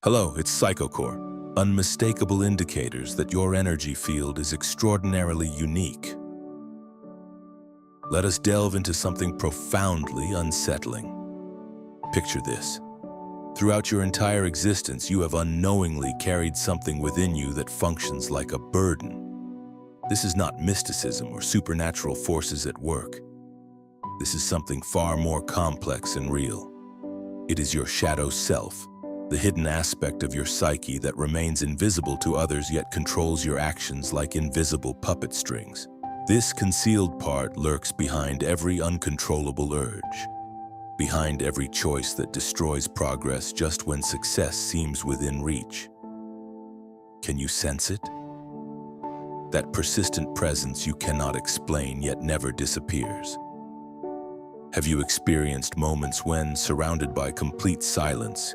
Hello, it's Psychocore, unmistakable indicators that your energy field is extraordinarily unique. Let us delve into something profoundly unsettling. Picture this. Throughout your entire existence, you have unknowingly carried something within you that functions like a burden. This is not mysticism or supernatural forces at work. This is something far more complex and real. It is your shadow self, the hidden aspect of your psyche that remains invisible to others yet controls your actions like invisible puppet strings. This concealed part lurks behind every uncontrollable urge, behind every choice that destroys progress just when success seems within reach. Can you sense it? That persistent presence you cannot explain yet never disappears. Have you experienced moments when, surrounded by complete silence,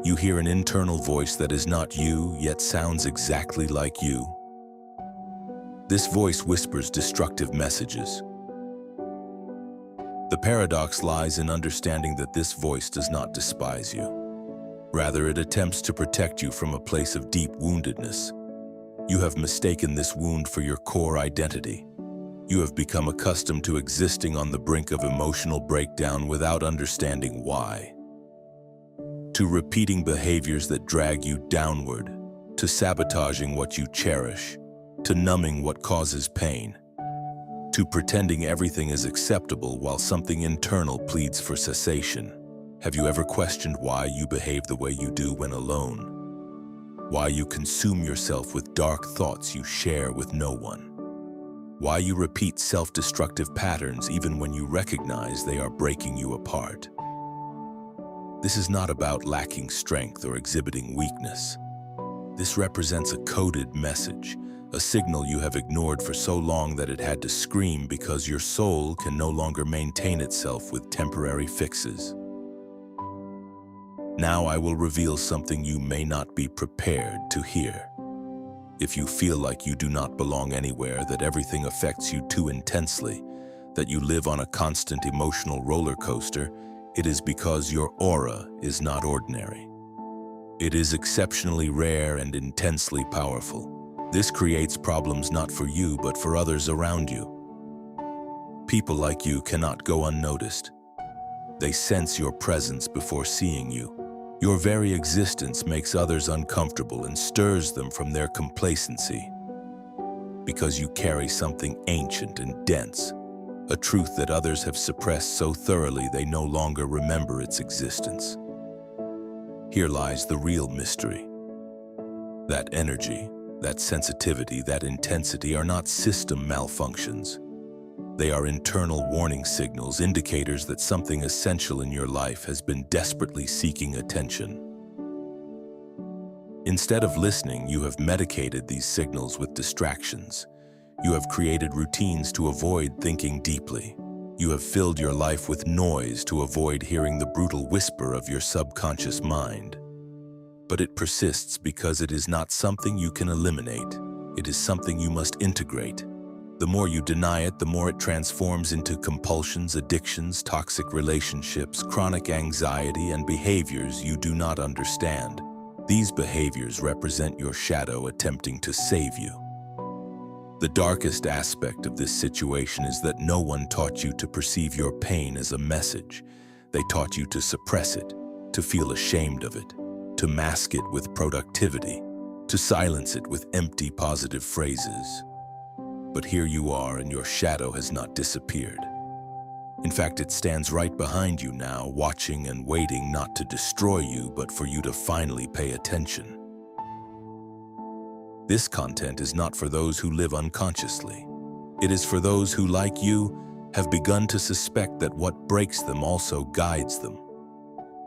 you hear an internal voice that is not you, yet sounds exactly like you? This voice whispers destructive messages. The paradox lies in understanding that this voice does not despise you. Rather, it attempts to protect you from a place of deep woundedness. You have mistaken this wound for your core identity. You have become accustomed to existing on the brink of emotional breakdown without understanding why. To repeating behaviors that drag you downward, to sabotaging what you cherish, to numbing what causes pain, to pretending everything is acceptable while something internal pleads for cessation. Have you ever questioned why you behave the way you do when alone? Why you consume yourself with dark thoughts you share with no one? Why you repeat self-destructive patterns even when you recognize they are breaking you apart? This is not about lacking strength or exhibiting weakness. This represents a coded message, a signal you have ignored for so long that it had to scream because your soul can no longer maintain itself with temporary fixes. Now I will reveal something you may not be prepared to hear. If you feel like you do not belong anywhere, that everything affects you too intensely, that you live on a constant emotional roller coaster, it is because your aura is not ordinary. It is exceptionally rare and intensely powerful. This creates problems not for you, but for others around you. People like you cannot go unnoticed. They sense your presence before seeing you. Your very existence makes others uncomfortable and stirs them from their complacency. Because you carry something ancient and dense, a truth that others have suppressed so thoroughly they no longer remember its existence. Here lies the real mystery. That energy, that sensitivity, that intensity are not system malfunctions. They are internal warning signals, indicators that something essential in your life has been desperately seeking attention. Instead of listening, you have medicated these signals with distractions. You have created routines to avoid thinking deeply. You have filled your life with noise to avoid hearing the brutal whisper of your subconscious mind. But it persists because it is not something you can eliminate. It is something you must integrate. The more you deny it, the more it transforms into compulsions, addictions, toxic relationships, chronic anxiety, and behaviors you do not understand. These behaviors represent your shadow attempting to save you. The darkest aspect of this situation is that no one taught you to perceive your pain as a message. They taught you to suppress it, to feel ashamed of it, to mask it with productivity, to silence it with empty positive phrases. But here you are, and your shadow has not disappeared. In fact, it stands right behind you now, watching and waiting not to destroy you, but for you to finally pay attention. This content is not for those who live unconsciously. It is for those who, like you, have begun to suspect that what breaks them also guides them.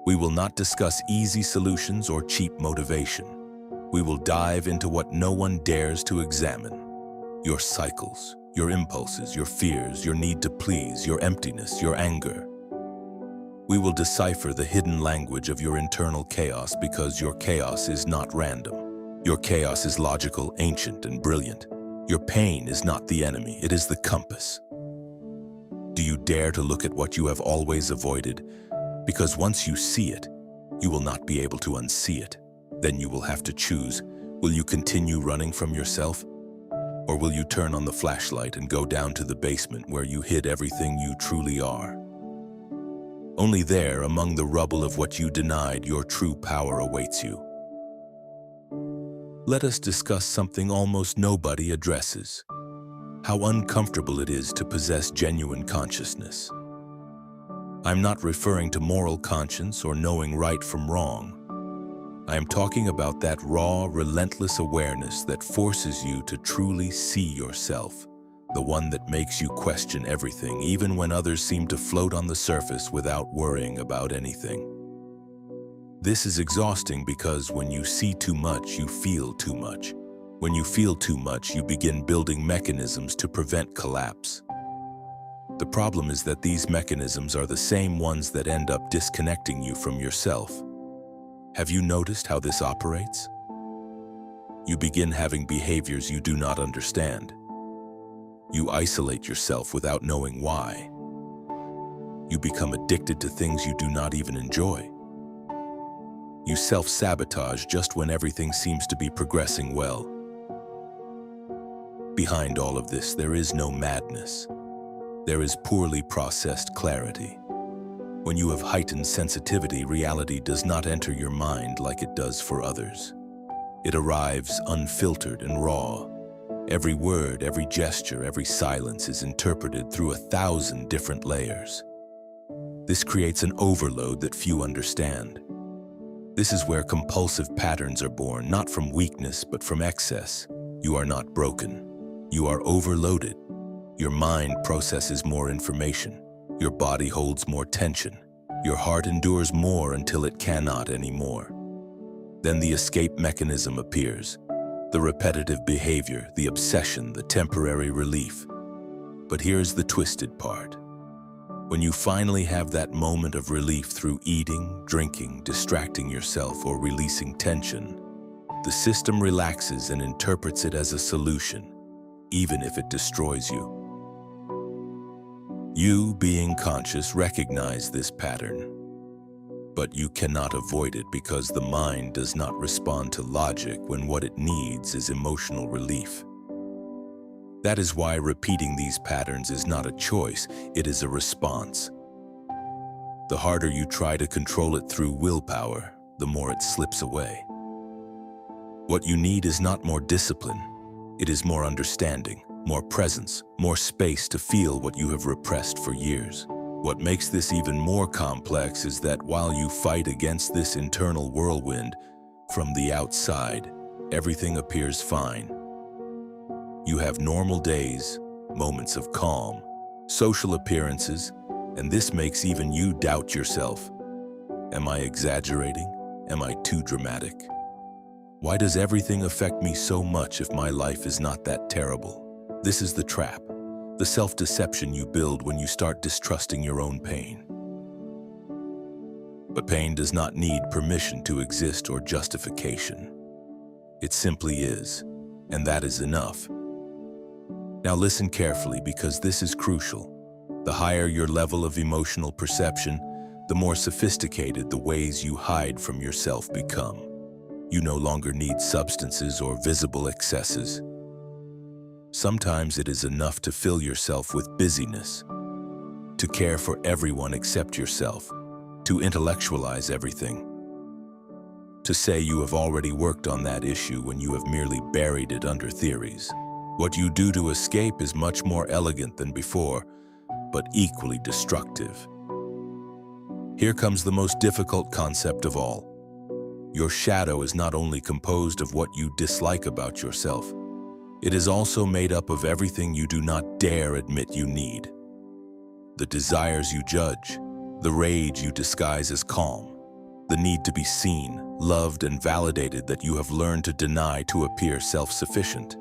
We will not discuss easy solutions or cheap motivation. We will dive into what no one dares to examine. Your cycles, your impulses, your fears, your need to please, your emptiness, your anger. We will decipher the hidden language of your internal chaos because your chaos is not random. Your chaos is logical, ancient, and brilliant. Your pain is not the enemy, it is the compass. Do you dare to look at what you have always avoided? Because once you see it, you will not be able to unsee it. Then you will have to choose. Will you continue running from yourself? Or will you turn on the flashlight and go down to the basement where you hid everything you truly are? Only there, among the rubble of what you denied, your true power awaits you. Let us discuss something almost nobody addresses: how uncomfortable it is to possess genuine consciousness. I'm not referring to moral conscience or knowing right from wrong. I am talking about that raw, relentless awareness that forces you to truly see yourself, the one that makes you question everything, even when others seem to float on the surface without worrying about anything. This is exhausting because when you see too much, you feel too much. When you feel too much, you begin building mechanisms to prevent collapse. The problem is that these mechanisms are the same ones that end up disconnecting you from yourself. Have you noticed how this operates? You begin having behaviors you do not understand. You isolate yourself without knowing why. You become addicted to things you do not even enjoy. You self-sabotage just when everything seems to be progressing well. Behind all of this, there is no madness. There is poorly processed clarity. When you have heightened sensitivity, reality does not enter your mind like it does for others. It arrives unfiltered and raw. Every word, every gesture, every silence is interpreted through 1,000 different layers. This creates an overload that few understand. This is where compulsive patterns are born, not from weakness, but from excess. You are not broken. You are overloaded. Your mind processes more information. Your body holds more tension. Your heart endures more until it cannot anymore. Then the escape mechanism appears. The repetitive behavior, the obsession, the temporary relief. But here's the twisted part. When you finally have that moment of relief through eating, drinking, distracting yourself, or releasing tension, the system relaxes and interprets it as a solution, even if it destroys you. You, being conscious, recognize this pattern, but you cannot avoid it because the mind does not respond to logic when what it needs is emotional relief. That is why repeating these patterns is not a choice, it is a response. The harder you try to control it through willpower, the more it slips away. What you need is not more discipline, it is more understanding, more presence, more space to feel what you have repressed for years. What makes this even more complex is that while you fight against this internal whirlwind, from the outside, everything appears fine. You have normal days, moments of calm, social appearances, and this makes even you doubt yourself. Am I exaggerating? Am I too dramatic? Why does everything affect me so much if my life is not that terrible? This is the trap, the self-deception you build when you start distrusting your own pain. But pain does not need permission to exist or justification. It simply is, and that is enough. Now listen carefully because this is crucial. The higher your level of emotional perception, the more sophisticated the ways you hide from yourself become. You no longer need substances or visible excesses. Sometimes it is enough to fill yourself with busyness, to care for everyone except yourself, to intellectualize everything, to say you have already worked on that issue when you have merely buried it under theories. What you do to escape is much more elegant than before, but equally destructive. Here comes the most difficult concept of all. Your shadow is not only composed of what you dislike about yourself, it is also made up of everything you do not dare admit you need. The desires you judge, the rage you disguise as calm, the need to be seen, loved, and validated that you have learned to deny to appear self-sufficient.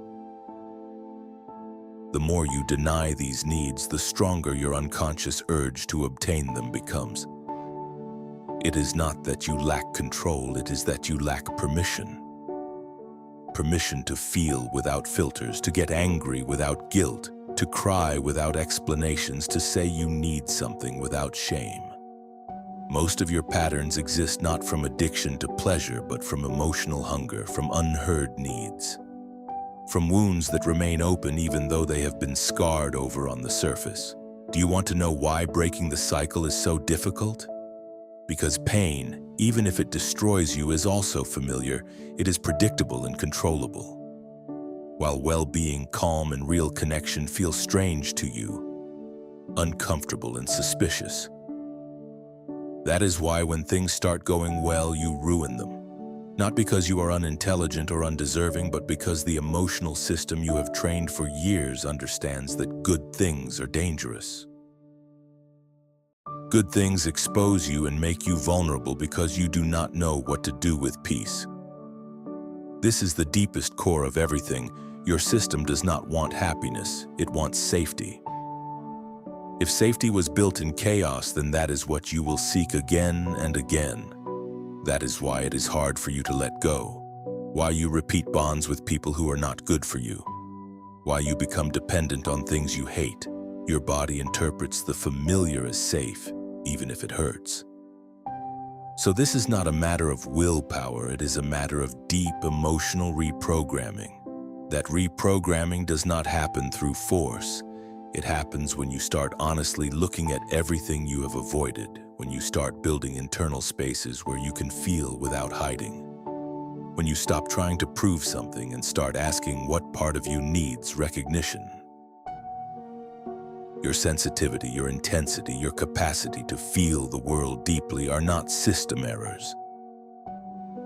The more you deny these needs, the stronger your unconscious urge to obtain them becomes. It is not that you lack control, it is that you lack permission. Permission to feel without filters, to get angry without guilt, to cry without explanations, to say you need something without shame. Most of your patterns exist not from addiction to pleasure, but from emotional hunger, from unheard needs, from wounds that remain open even though they have been scarred over on the surface. Do you want to know why breaking the cycle is so difficult? Because pain, even if it destroys you, is also familiar. It is predictable and controllable. While well-being, calm, and real connection feel strange to you, uncomfortable and suspicious. That is why when things start going well, you ruin them. Not because you are unintelligent or undeserving, but because the emotional system you have trained for years understands that good things are dangerous. Good things expose you and make you vulnerable because you do not know what to do with peace. This is the deepest core of everything. Your system does not want happiness, it wants safety. If safety was built in chaos, then that is what you will seek again and again. That is why it is hard for you to let go, why you repeat bonds with people who are not good for you, why you become dependent on things you hate. Your body interprets the familiar as safe, even if it hurts. So this is not a matter of willpower, it is a matter of deep emotional reprogramming. That reprogramming does not happen through force. It happens when you start honestly looking at everything you have avoided, when you start building internal spaces where you can feel without hiding. When you stop trying to prove something and start asking what part of you needs recognition. Your sensitivity, your intensity, your capacity to feel the world deeply are not system errors.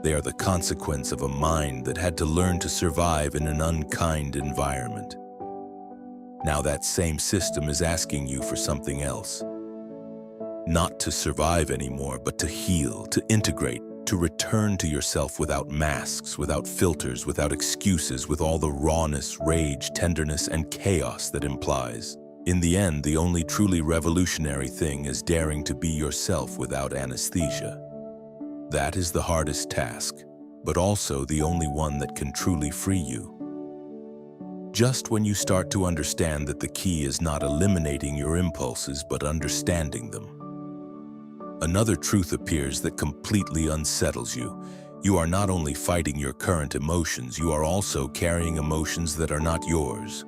They are the consequence of a mind that had to learn to survive in an unkind environment. Now that same system is asking you for something else. Not to survive anymore, but to heal, to integrate, to return to yourself without masks, without filters, without excuses, with all the rawness, rage, tenderness, and chaos that implies. In the end, the only truly revolutionary thing is daring to be yourself without anesthesia. That is the hardest task, but also the only one that can truly free you. Just when you start to understand that the key is not eliminating your impulses, but understanding them. Another truth appears that completely unsettles you. You are not only fighting your current emotions, you are also carrying emotions that are not yours.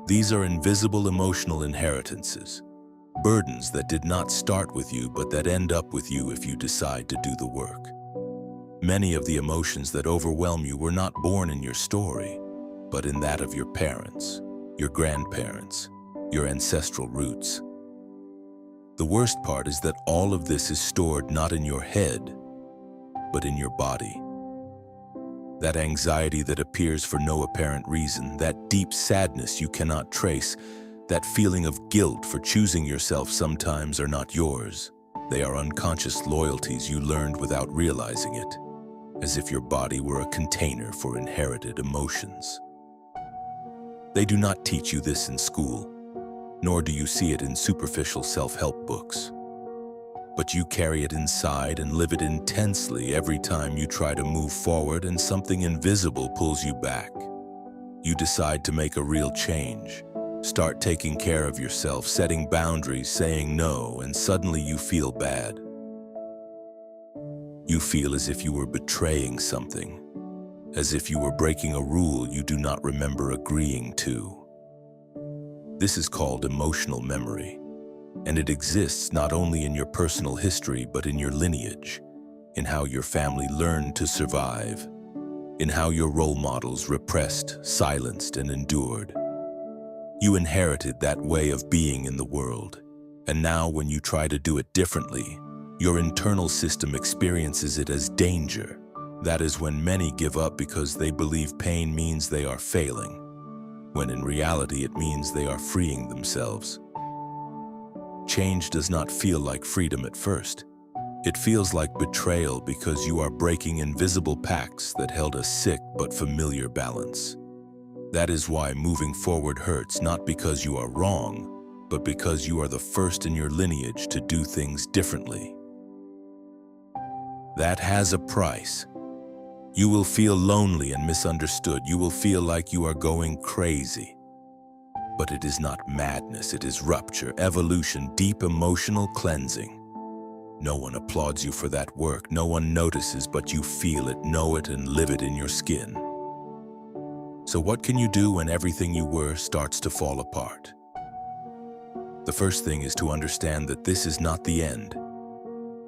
These are invisible emotional inheritances, burdens that did not start with you but that end up with you if you decide to do the work. Many of the emotions that overwhelm you were not born in your story, but in that of your parents, your grandparents, your ancestral roots. The worst part is that all of this is stored not in your head, but in your body. That anxiety that appears for no apparent reason, that deep sadness you cannot trace, that feeling of guilt for choosing yourself sometimes are not yours. They are unconscious loyalties you learned without realizing it, as if your body were a container for inherited emotions. They do not teach you this in school, nor do you see it in superficial self-help books. But you carry it inside and live it intensely every time you try to move forward and something invisible pulls you back. You decide to make a real change, start taking care of yourself, setting boundaries, saying no, and suddenly you feel bad. You feel as if you were betraying something, as if you were breaking a rule you do not remember agreeing to. This is called emotional memory. And it exists not only in your personal history, but in your lineage, in how your family learned to survive, in how your role models repressed, silenced, and endured. You inherited that way of being in the world, and now when you try to do it differently, your internal system experiences it as danger. That is when many give up because they believe pain means they are failing, when in reality it means they are freeing themselves. Change does not feel like freedom at first. It feels like betrayal because you are breaking invisible pacts that held a sick but familiar balance. That is why moving forward hurts, not because you are wrong, but because you are the first in your lineage to do things differently. That has a price. You will feel lonely and misunderstood. You will feel like you are going crazy. But it is not madness, it is rupture, evolution, deep emotional cleansing. No one applauds you for that work, no one notices, but you feel it, know it, and live it in your skin. So what can you do when everything you were starts to fall apart? The first thing is to understand that this is not the end.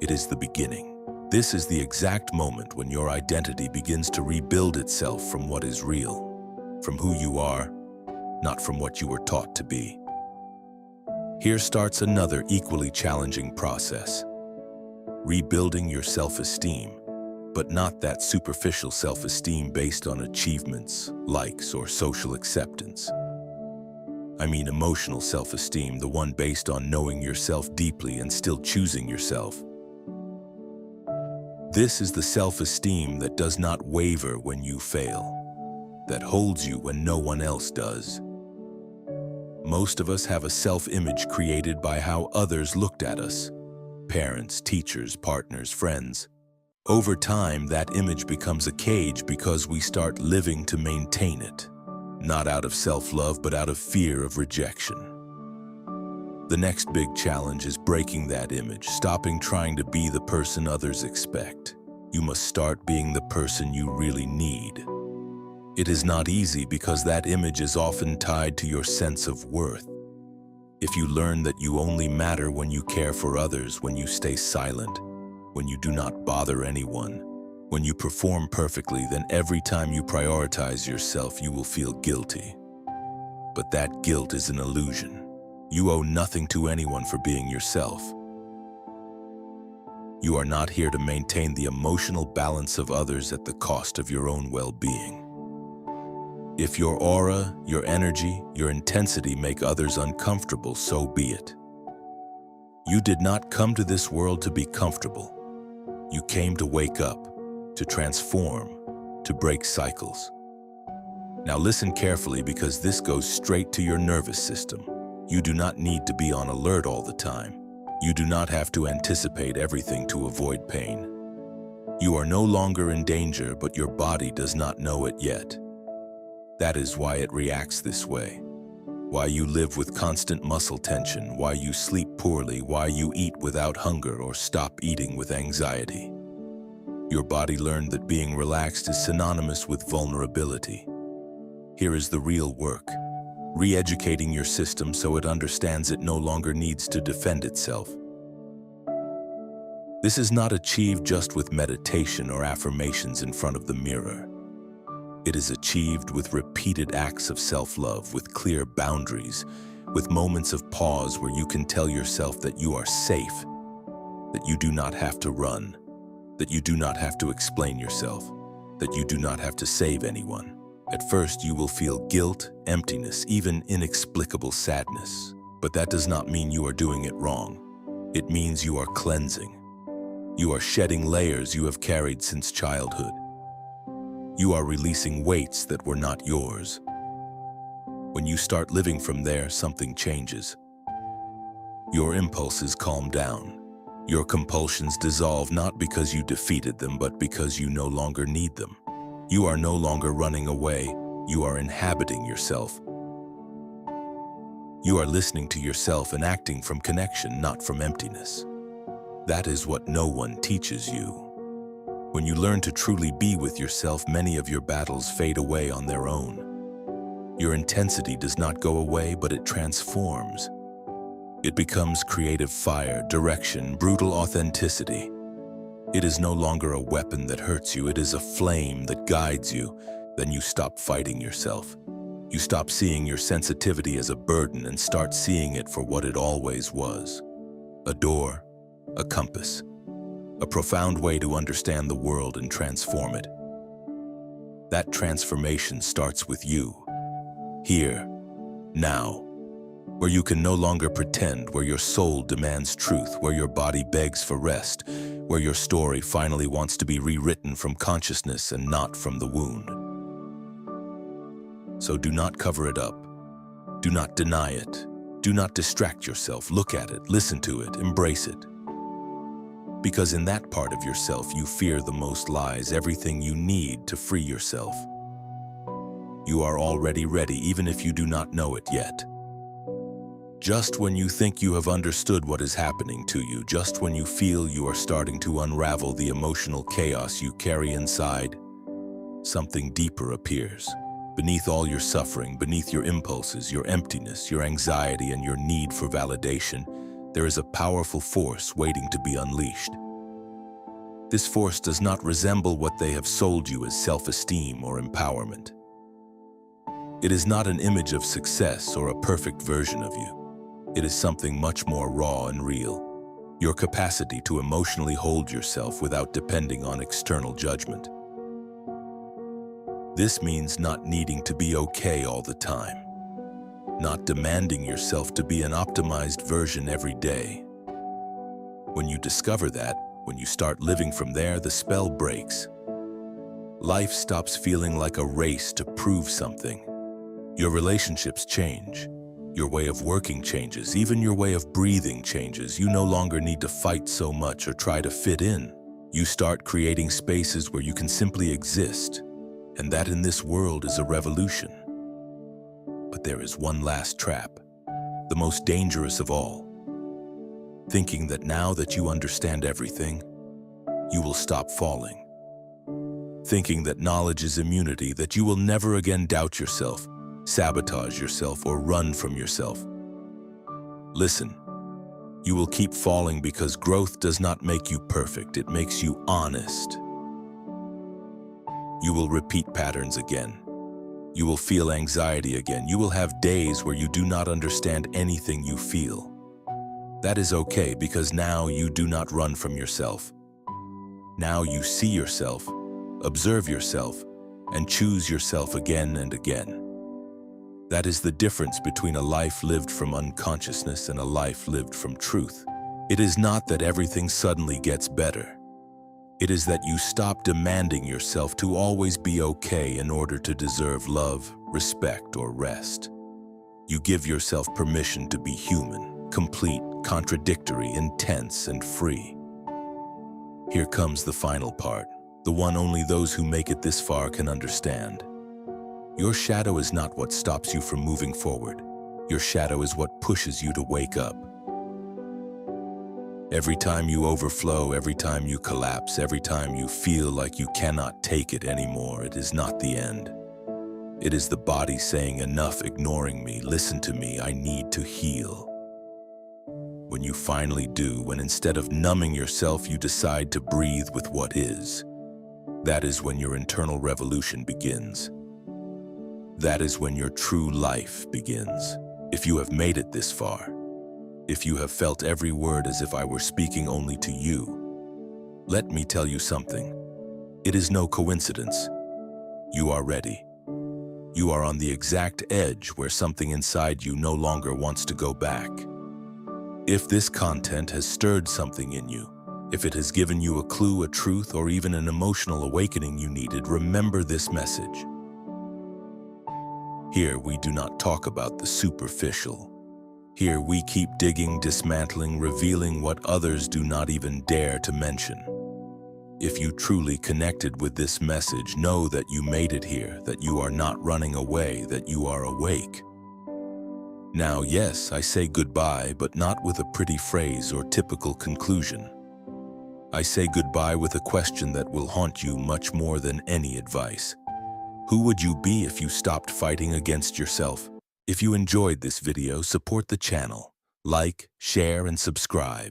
It is the beginning. This is the exact moment when your identity begins to rebuild itself from what is real, from who you are, not from what you were taught to be. Here starts another equally challenging process. Rebuilding your self-esteem, but not that superficial self-esteem based on achievements, likes, or social acceptance. I mean emotional self-esteem, the one based on knowing yourself deeply and still choosing yourself. This is the self-esteem that does not waver when you fail, that holds you when no one else does. Most of us have a self-image created by how others looked at us. Parents, teachers, partners, friends. Over time, that image becomes a cage because we start living to maintain it, not out of self-love, but out of fear of rejection. The next big challenge is breaking that image, stopping trying to be the person others expect. You must start being the person you really need. It is not easy because that image is often tied to your sense of worth. If you learn that you only matter when you care for others, when you stay silent, when you do not bother anyone, when you perform perfectly, then every time you prioritize yourself, you will feel guilty. But that guilt is an illusion. You owe nothing to anyone for being yourself. You are not here to maintain the emotional balance of others at the cost of your own well-being. If your aura, your energy, your intensity make others uncomfortable, so be it. You did not come to this world to be comfortable. You came to wake up, to transform, to break cycles. Now listen carefully because this goes straight to your nervous system. You do not need to be on alert all the time. You do not have to anticipate everything to avoid pain. You are no longer in danger, but your body does not know it yet. That is why it reacts this way. Why you live with constant muscle tension, why you sleep poorly, why you eat without hunger or stop eating with anxiety. Your body learned that being relaxed is synonymous with vulnerability. Here is the real work. Re-educating your system so it understands it no longer needs to defend itself. This is not achieved just with meditation or affirmations in front of the mirror. It is achieved with repeated acts of self-love, with clear boundaries, with moments of pause where you can tell yourself that you are safe, that you do not have to run, that you do not have to explain yourself, that you do not have to save anyone. At first, you will feel guilt, emptiness, even inexplicable sadness. But that does not mean you are doing it wrong. It means you are cleansing. You are shedding layers you have carried since childhood. You are releasing weights that were not yours. When you start living from there, something changes. Your impulses calm down. Your compulsions dissolve not because you defeated them, but because you no longer need them. You are no longer running away. You are inhabiting yourself. You are listening to yourself and acting from connection, not from emptiness. That is what no one teaches you. When you learn to truly be with yourself, many of your battles fade away on their own. Your intensity does not go away, but it transforms. It becomes creative fire, direction, brutal authenticity. It is no longer a weapon that hurts you, it is a flame that guides you. Then you stop fighting yourself. You stop seeing your sensitivity as a burden and start seeing it for what it always was. A door, a compass. A profound way to understand the world and transform it. That transformation starts with you. Here, now, where you can no longer pretend, where your soul demands truth, where your body begs for rest, where your story finally wants to be rewritten from consciousness and not from the wound. So do not cover it up. Do not deny it. Do not distract yourself. Look at it, listen to it, embrace it. Because in that part of yourself you fear the most lies, everything you need to free yourself. You are already ready, even if you do not know it yet. Just when you think you have understood what is happening to you, just when you feel you are starting to unravel the emotional chaos you carry inside, something deeper appears. Beneath all your suffering, beneath your impulses, your emptiness, your anxiety, and your need for validation, there is a powerful force waiting to be unleashed. This force does not resemble what they have sold you as self-esteem or empowerment. It is not an image of success or a perfect version of you. It is something much more raw and real. Your capacity to emotionally hold yourself without depending on external judgment. This means not needing to be okay all the time. Not demanding yourself to be an optimized version every day. When you discover that, when you start living from there, the spell breaks. Life stops feeling like a race to prove something. Your relationships change. Your way of working changes, even your way of breathing changes. You no longer need to fight so much or try to fit in. You start creating spaces where you can simply exist, and that in this world is a revolution. But there is one last trap, the most dangerous of all. Thinking that now that you understand everything, you will stop falling. Thinking that knowledge is immunity, that you will never again doubt yourself, sabotage yourself, or run from yourself. Listen, you will keep falling because growth does not make you perfect, it makes you honest. You will repeat patterns again. You will feel anxiety again. You will have days where you do not understand anything you feel. That is okay, because now you do not run from yourself. Now you see yourself, observe yourself, and choose yourself again and again. That is the difference between a life lived from unconsciousness and a life lived from truth. It is not that everything suddenly gets better. It is that you stop demanding yourself to always be okay in order to deserve love, respect, or rest. You give yourself permission to be human, complete, contradictory, intense, and free. Here comes the final part, the one only those who make it this far can understand. Your shadow is not what stops you from moving forward. Your shadow is what pushes you to wake up. Every time you overflow, every time you collapse, every time you feel like you cannot take it anymore, it is not the end. It is the body saying, enough ignoring me, listen to me, I need to heal. When you finally do, when instead of numbing yourself, you decide to breathe with what is, that is when your internal revolution begins. That is when your true life begins. If you have made it this far, if you have felt every word as if I were speaking only to you, let me tell you something. It is no coincidence. You are ready. You are on the exact edge where something inside you no longer wants to go back. If this content has stirred something in you, if it has given you a clue, a truth, or even an emotional awakening you needed, remember this message. Here we do not talk about the superficial. Here we keep digging, dismantling, revealing what others do not even dare to mention. If you truly connected with this message, know that you made it here, that you are not running away, that you are awake. Now, yes, I say goodbye, but not with a pretty phrase or typical conclusion. I say goodbye with a question that will haunt you much more than any advice. Who would you be if you stopped fighting against yourself? If you enjoyed this video, support the channel. Like, share, and subscribe.